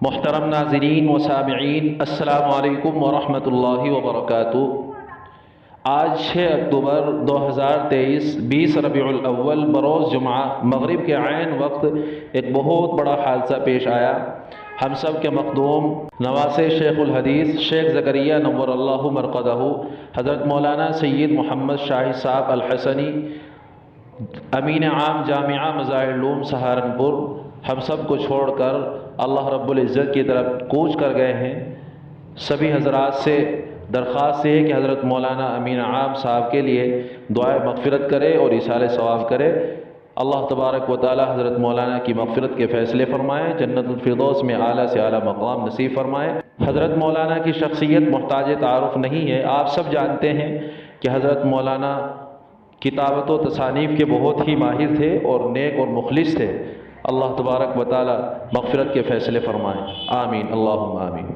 محترم ناظرین و سامعین، السلام علیکم ورحمۃ اللہ وبرکاتہ۔ آج 6 اکتوبر 2023 20 ربیع الاول بروز جمعہ مغرب کے عین وقت ایک بہت بڑا حادثہ پیش آیا۔ ہم سب کے مخدوم نواسے شیخ الحدیث شیخ زکریا نور اللہ مرقدہ حضرت مولانا سید محمد شاہد صاحب الحسنی، امین عام جامعہ مظاہر العلوم سہارنپور، ہم سب کو چھوڑ کر اللہ رب العزت کی طرف کوچ کر گئے ہیں۔ سبھی حضرات سے درخواست ہے کہ حضرت مولانا امین عام صاحب کے لیے دعائے مغفرت کرے اور ایصال ثواب کرے۔ اللہ تبارک و تعالی حضرت مولانا کی مغفرت کے فیصلے فرمائے، جنت الفردوس میں اعلیٰ سے اعلیٰ مقام نصیب فرمائے۔ حضرت مولانا کی شخصیت محتاج تعارف نہیں ہے، آپ سب جانتے ہیں کہ حضرت مولانا کتابت و تصانیف کے بہت ہی ماہر تھے اور نیک اور مخلص تھے۔ اللہ تبارک و تعالی مغفرت کے فیصلے فرمائیں، آمین اللہم آمین۔